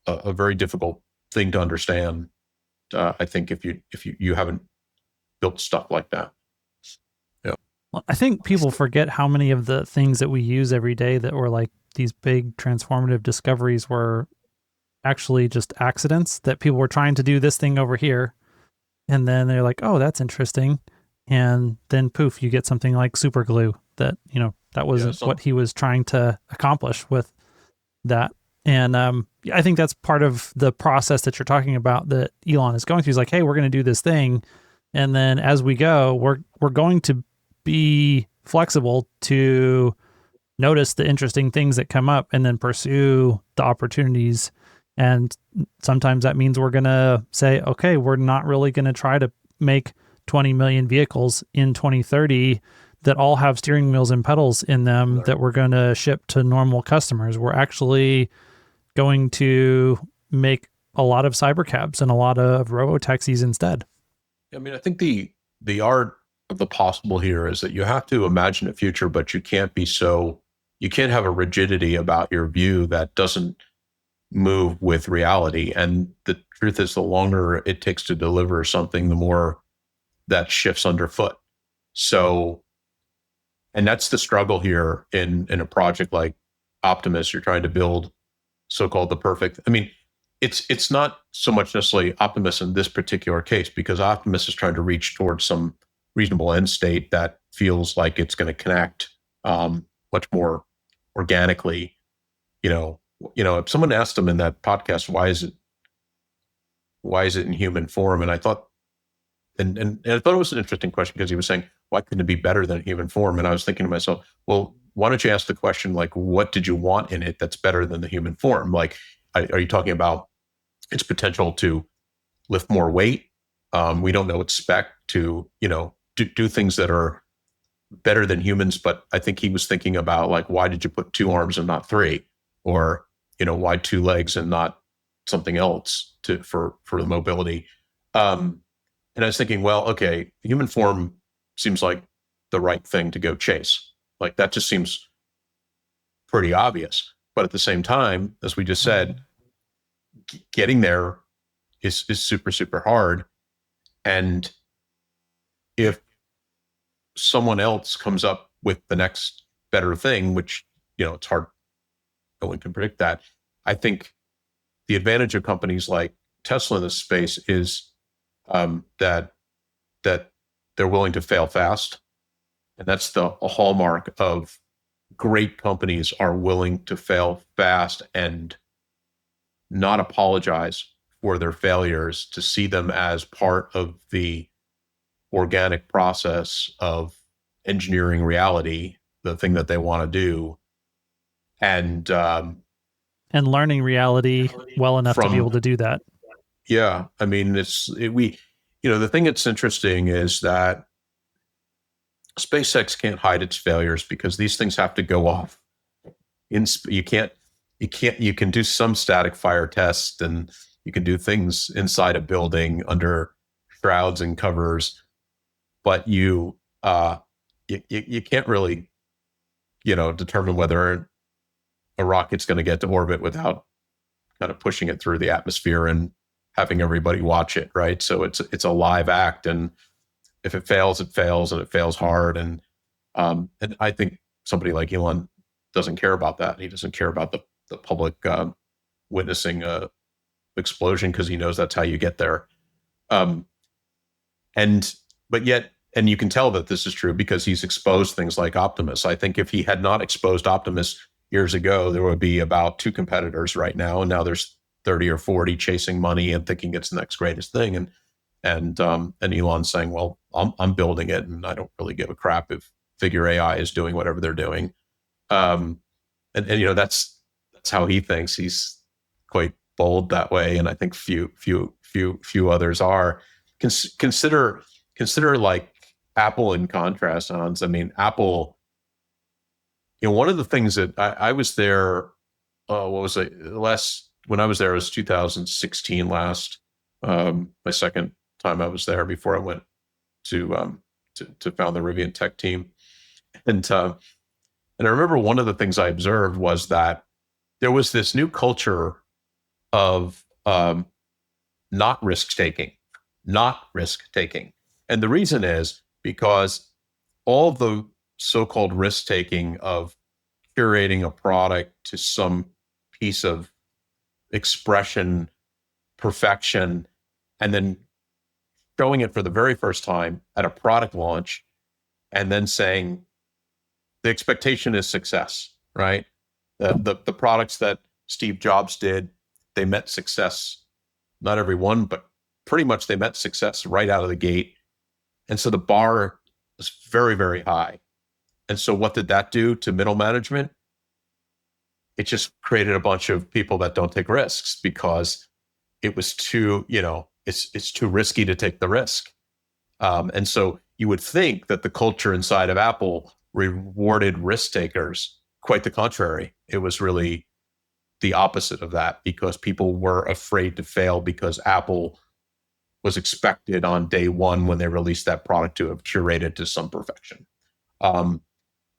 very difficult thing to understand. I think if you haven't built stuff like that. Yeah. Well, I think people forget how many of the things that we use every day that were like these big transformative discoveries were actually just accidents, that people were trying to do this thing over here. And then they're like, oh, that's interesting. And then poof, you get something like super glue that, that wasn't what he was trying to accomplish with that. And I think that's part of the process that you're talking about that Elon is going through. He's like, hey, we're going to do this thing. And then as we go, we're going to be flexible to notice the interesting things that come up and then pursue the opportunities. And sometimes that means we're going to say, okay, we're not really going to try to make 20 million vehicles in 2030 that all have steering wheels and pedals in them that we're going to ship to normal customers. We're actually going to make a lot of cybercabs and a lot of robo-taxis instead. I mean, I think the art of the possible here is that you have to imagine a future, but you can't have a rigidity about your view that doesn't move with reality. And the truth is, the longer it takes to deliver something, the more that shifts underfoot. So, and that's the struggle here in a project like Optimus. You're trying to build so-called the perfect. I mean, it's not so much necessarily Optimus in this particular case, because Optimus is trying to reach towards some reasonable end state that feels like it's going to connect much more organically. You know, if someone asked him in that podcast, why is it in human form? And I thought, and I thought it was an interesting question, because he was saying, why couldn't it be better than human form? And I was thinking to myself, well, why don't you ask the question, like, what did you want in it that's better than the human form? Like, are you talking about its potential to lift more weight? We don't know its spec to, do things that are better than humans. But I think he was thinking about, like, why did you put two arms and not three? Or, why two legs and not something else for the mobility? And I was thinking, well, okay, human form seems like the right thing to go chase. Like, that just seems pretty obvious. But at the same time, as we just said, getting there is super, super hard. And if someone else comes up with the next better thing, which, it's hard, no one can predict that. I think the advantage of companies like Tesla in this space is that they're willing to fail fast. And that's a hallmark of great companies, are willing to fail fast and not apologize for their failures, to see them as part of the organic process of engineering reality, the thing that they want to do. And learning reality well enough to be able from, to do that. yeah, I mean, the thing that's interesting is that SpaceX can't hide its failures, because these things have to go off. You can do some static fire tests, and you can do things inside a building under shrouds and covers, but you can't really, determine whether a rocket's going to get to orbit without kind of pushing it through the atmosphere and having everybody watch it, right? So it's a live act, and if it fails, it fails, and it fails hard. And I think somebody like Elon doesn't care about that. He doesn't care about the public witnessing a explosion, because he knows that's how you get there. Um, and but yet, and you can tell that this is true because he's exposed things like Optimus. I think if he had not exposed Optimus years ago, there would be about two competitors right now, and now there's 30 or 40 chasing money and thinking it's the next greatest thing. And Elon's saying, well, I'm building it, and I don't really give a crap if Figure AI is doing whatever they're doing. And that's how he thinks. He's quite bold that way, and I think few others are. Consider like Apple in contrast, Hans. I mean, Apple. One of the things that I was there. What was it? When I was there, it was 2016 last. My second time I was there before I went to found the Rivian tech team, and I remember one of the things I observed was that there was this new culture of not risk taking, and the reason is because all the so-called risk taking of curating a product to some piece of expression, perfection, and then showing it for the very first time at a product launch, and then saying the expectation is success, right? The products that Steve Jobs did, they met success. Not every one, but pretty much they met success right out of the gate. And so the bar was very, very high. And so what did that do to middle management? It just created a bunch of people that don't take risks, because it was too, it's too risky to take the risk. And so you would think that the culture inside of Apple rewarded risk takers. Quite the contrary. It was really the opposite of that, because people were afraid to fail, because Apple was expected on day one, when they released that product, to have curated to some perfection.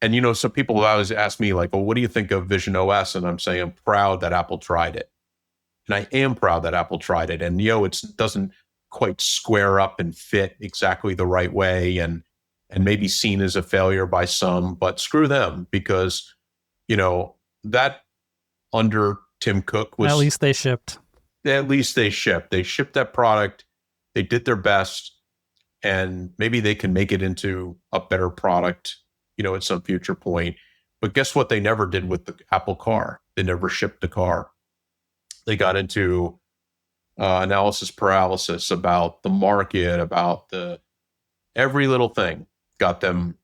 And some people always ask me, like, well, what do you think of Vision OS? And I'm saying I'm proud that Apple tried it. And I am proud that Apple tried it. And, it doesn't quite square up and fit exactly the right way, and maybe seen as a failure by some, but screw them, because, that under Tim Cook was, At least they shipped. at least they shipped. They shipped that product. They did their best, and maybe they can make it into a better product, at some future point. But guess what? They never did with the Apple car. They never shipped the car. They got into analysis paralysis about the market, about the every little thing got them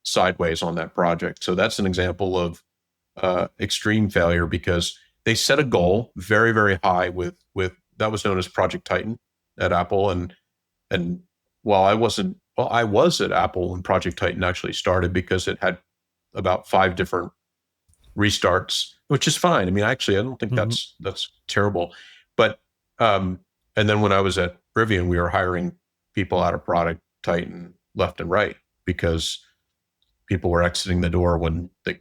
sideways on that project. So that's an example of extreme failure because they set a goal very, very high with that was known as Project Titan at Apple. And while I was at Apple when Project Titan actually started because it had about 5 different restarts, which is fine. I mean, actually, I don't think Mm-hmm. that's terrible. But and then when I was at Rivian, we were hiring people out of Product Titan left and right because people were exiting the door when the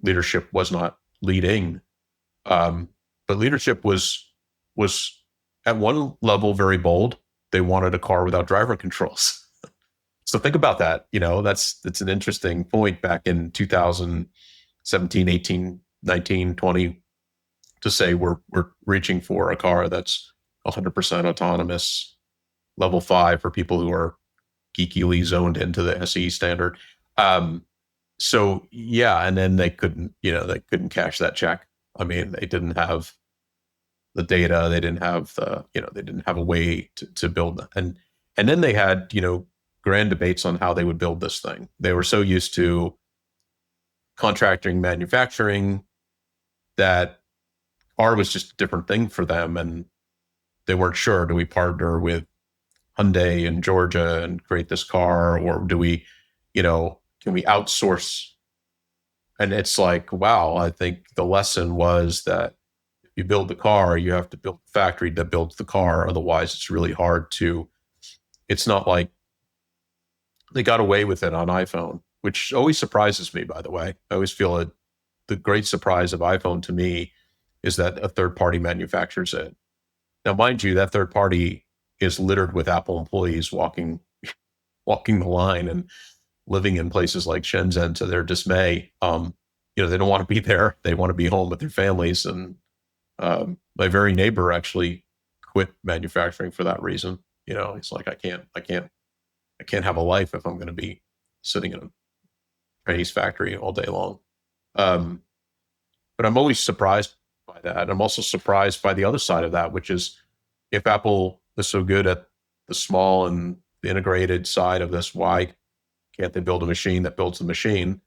leadership was not leading. But leadership was at one level very bold. They wanted a car without driver controls. So think about that. That's an interesting point back in 2017, 18, 19, 20 to say we're reaching for a car that's 100% autonomous, level 5 for people who are geekily zoned into the SE standard. So yeah, and then they couldn't cash that check. I mean, they didn't have the data, they didn't have they didn't have a way to build that. And then they had, grand debates on how they would build this thing. They were so used to contracting manufacturing that car was just a different thing for them. And they weren't sure, do we partner with Hyundai in Georgia and create this car, or do we, can we outsource? And it's like, wow, I think the lesson was that if you build the car, you have to build the factory that builds the car. Otherwise, it's really hard to, it's not like they got away with it on iPhone, which always surprises me, by the way. I always feel it. The great surprise of iPhone to me is that a third party manufactures it. Now, mind you, that third party is littered with Apple employees walking the line and living in places like Shenzhen to their dismay. They don't want to be there. They want to be home with their families. And my very neighbor actually quit manufacturing for that reason. He's like, I can't have a life if I'm going to be sitting in a Chinese factory all day long. Um, but I'm always surprised by that. I'm also surprised by the other side of that, which is if Apple is so good at the small and the integrated side of this, why can't they build a machine that builds the machine?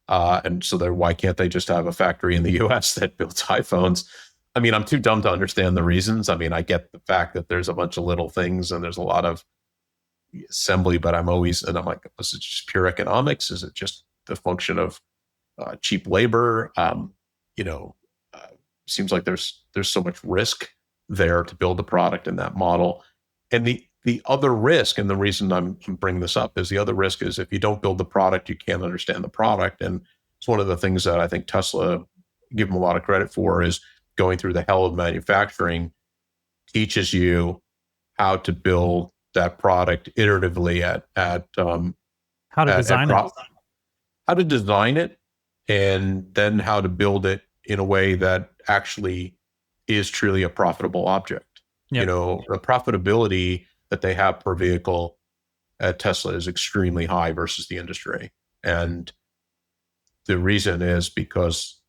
And so why can't they just have a factory in the US that builds iPhones? I mean, I'm too dumb to understand the reasons. I mean, I get the fact that there's a bunch of little things and there's a lot of assembly, but I'm like, is it just pure economics? Is it just the function of cheap labor? You know, uh, Seems like there's so much risk there to build a product in that model. And the other risk, and the reason I'm bringing this up is the other risk is if you don't build the product, you can't understand the product. And it's one of the things that I think Tesla give them a lot of credit for is going through the hell of manufacturing teaches you how to build that product iteratively How to at design it. how to design it and then how to build it in a way that actually is truly a profitable object. Yep. The profitability that they have per vehicle at Tesla is extremely high versus the industry. And the reason is because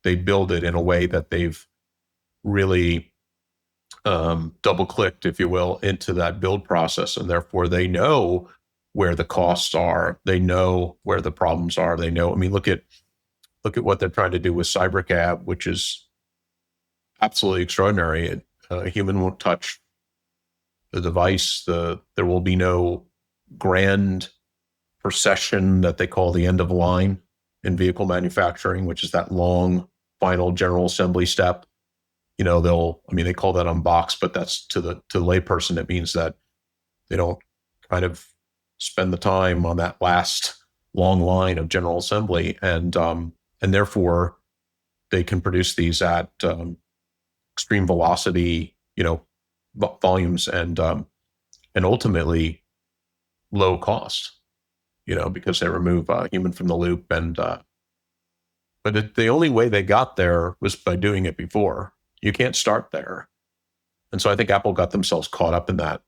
they build it in a way that they've really double clicked, if you will, into that build process. And therefore they know where the costs are. They know where the problems are. They know, I mean, look at what they're trying to do with CyberCab, which is absolutely extraordinary. A human won't touch the device. There will be no grand procession that they call the end of line in vehicle manufacturing, which is that long final general assembly step. They call that unbox, but that's to the layperson. It means that they don't kind of spend the time on that last long line of general assembly, and therefore they can produce these at extreme velocity, volumes, and ultimately low cost, because they remove human from the loop. And but the only way they got there was by doing it before. You can't start there. And so I think Apple got themselves caught up in that.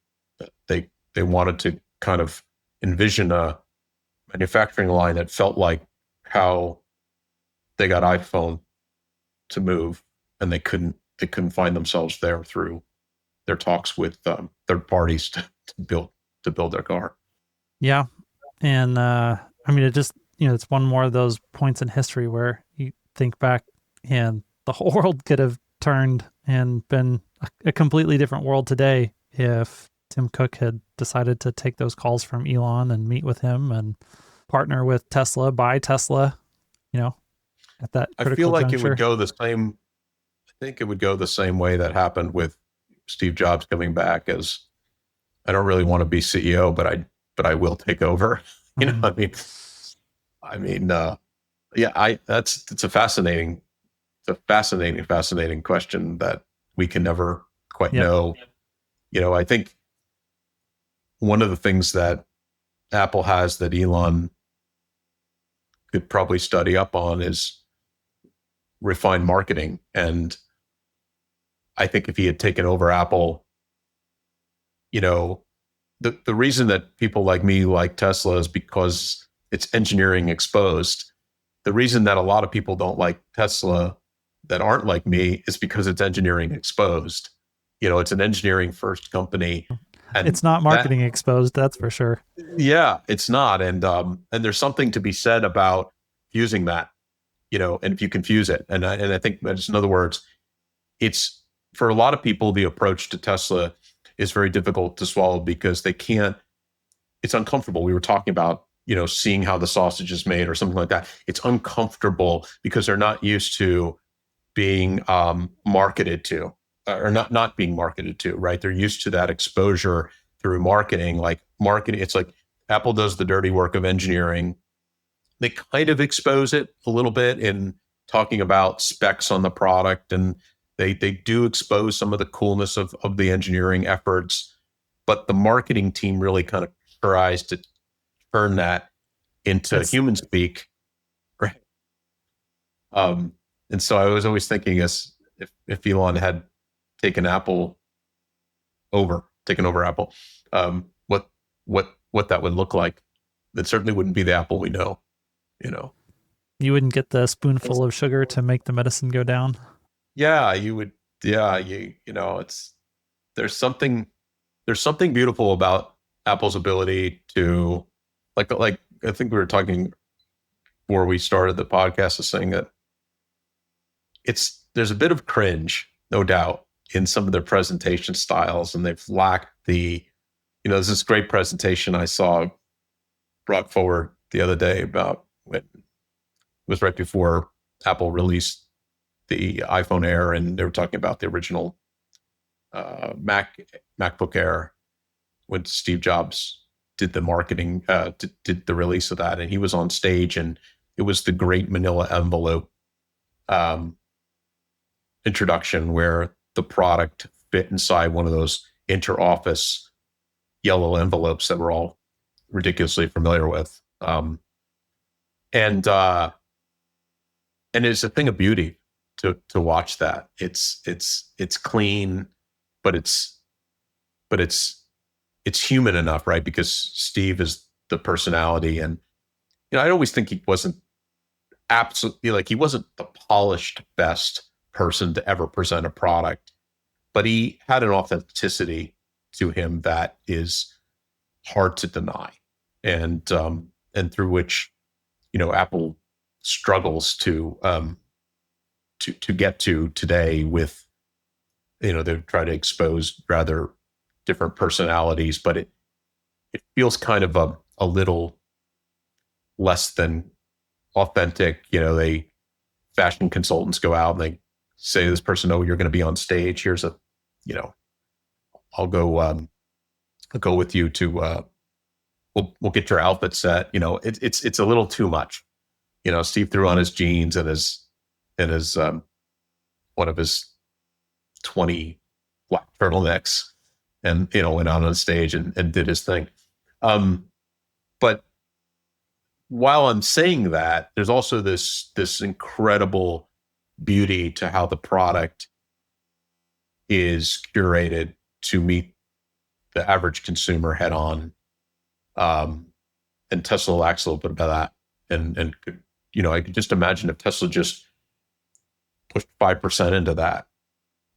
They wanted to kind of envision a manufacturing line that felt like how they got iPhone to move, and they couldn't find themselves there through their talks with third parties to build their car. Yeah. And I mean, it just, it's one more of those points in history where you think back and the whole world could have turned and been a completely different world today if Tim Cook had decided to take those calls from Elon and meet with him and partner with Tesla, buy Tesla, at that I feel critical like it would juncture. go the same. I think it would go the same way that happened with Steve Jobs coming back as, I don't really want to be CEO, but I will take over. Mhm. I mean, yeah, it's a fascinating question that we can never quite Yep. know. I think one of the things that Apple has that Elon could probably study up on is refined marketing. And I think if he had taken over Apple, you know, the reason that people like me like Tesla is because it's engineering exposed. The reason that a lot of people don't like Tesla that aren't like me is because it's engineering exposed. It's an engineering first company, and It's not that, marketing exposed, that's for sure. yeah, it's not. And there's something to be said about fusing that, and if you confuse it, and I think that's, in other words, it's, for a lot of people, the approach to Tesla is very difficult to swallow because they can't, it's uncomfortable. We were talking about, seeing how the sausage is made or something like that. It's uncomfortable because they're not used to being marketed to, or not being marketed to, right? They're used to that exposure through marketing. Like marketing, it's like Apple does the dirty work of engineering. They kind of expose it a little bit in talking about specs on the product, and they do expose some of the coolness of the engineering efforts, but the marketing team really kind of tries to turn that into It's human speak, right? Um, and so I was always thinking, as if Elon had taken taken over Apple, what that would look like. It certainly wouldn't be the Apple we know, you know. you wouldn't get the spoonful of sugar to make the medicine go down. Yeah, you would. Yeah, it's, there's something there's something beautiful about Apple's ability to, like I think we were talking before we started the podcast, is saying that there's a bit of cringe, no doubt, in some of their presentation styles, and they've lacked the, there's this great presentation I saw brought forward the other day about when it was right before Apple released the iPhone Air, and they were talking about the original MacBook Air when Steve Jobs did the marketing, did the release of that, and he was on stage, and it was the great Manila envelope um, introduction where the product fit inside one of those inter-office yellow envelopes that we're all ridiculously familiar with, and it's a thing of beauty to watch that. It's clean, but it's human enough, right? Because Steve is the personality, and I always think he wasn't absolutely, like, he wasn't the polished best person to ever present a product, but he had an authenticity to him that is hard to deny, and through which Apple struggles to get to today with, they try to expose rather different personalities, but it feels kind of a little less than authentic. They, fashion consultants go out and they say to this person, "Oh, you're going to be on stage. Here's a, you know, I'll go with you to, we'll get your outfit set." It's a little too much. Steve threw on his jeans and his one of his 20 black turtlenecks, and went out on stage and did his thing. But while I'm saying that, there's also this incredible beauty to how the product is curated to meet the average consumer head on. And Tesla lacks a little bit of that. And I could just imagine if Tesla just pushed 5% into that,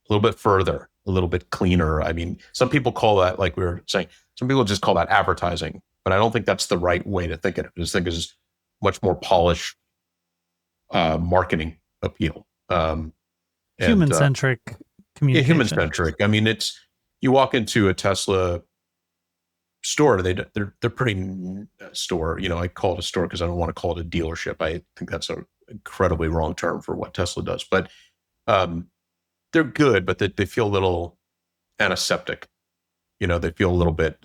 a little bit further, a little bit cleaner. I mean, some people call that, like we were saying, some people just call that advertising, but I don't think that's the right way to think of it. I just think it's much more polished marketing appeal. Human-centric communication. Human-centric. I mean, you walk into a Tesla store, they're pretty store. I call it a store because I don't want to call it a dealership. I think that's an incredibly wrong term for what Tesla does. But they're good, but they feel a little antiseptic. They feel a little bit,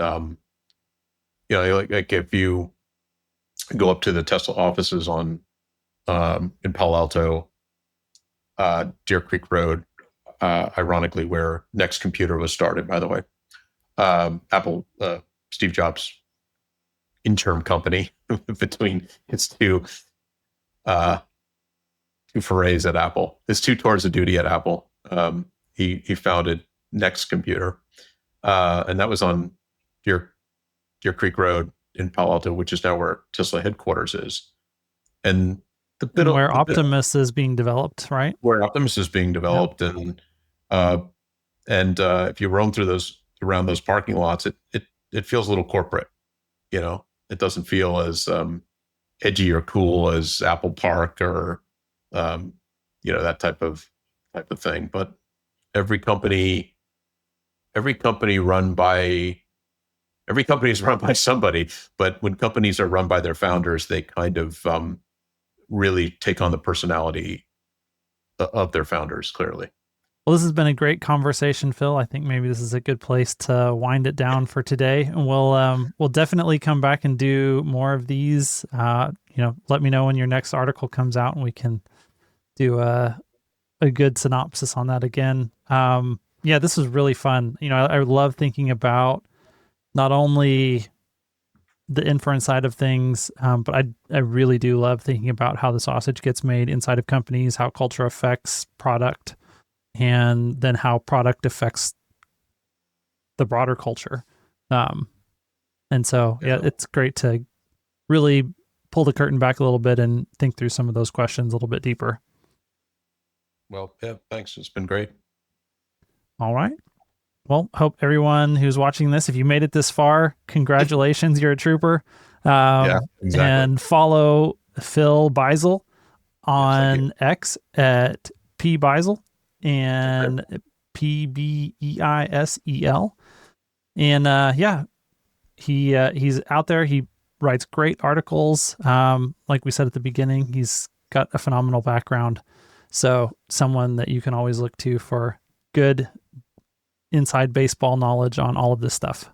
like if you go up to the Tesla offices in Palo Alto, Deer Creek Road, ironically, where Next Computer was started, by the way. Apple, Steve Jobs' interim company between his two forays at Apple, his two tours of duty at Apple. He founded Next Computer, and that was on Deer Creek Road in Palo Alto, which is now where Tesla headquarters is. And where Optimus is being developed, right? Where Optimus is being developed, yep. And if you roam around those parking lots, it feels a little corporate. It doesn't feel as edgy or cool as Apple Park or that type of thing. But every company is run by somebody. But when companies are run by their founders, they kind of really take on the personality of their founders, clearly. Well, this has been a great conversation, Phil. I think maybe this is a good place to wind it down for today. And we'll definitely come back and do more of these. Let me know when your next article comes out, and we can do a good synopsis on that again. This was really fun. I love thinking about not only the inference side of things, but I really do love thinking about how the sausage gets made inside of companies, how culture affects product, and then how product affects the broader culture. And so, it's great to really pull the curtain back a little bit and think through some of those questions a little bit deeper. Well, yeah, thanks. It's been great. All right. Well, hope everyone who's watching this, if you made it this far, congratulations, you're a trooper. Yeah, exactly. And follow Phil Beisel on X at pbeisel and PBEISEL. And he's out there. He writes great articles. Like we said at the beginning, he's got a phenomenal background. So someone that you can always look to for good inside baseball knowledge on all of this stuff.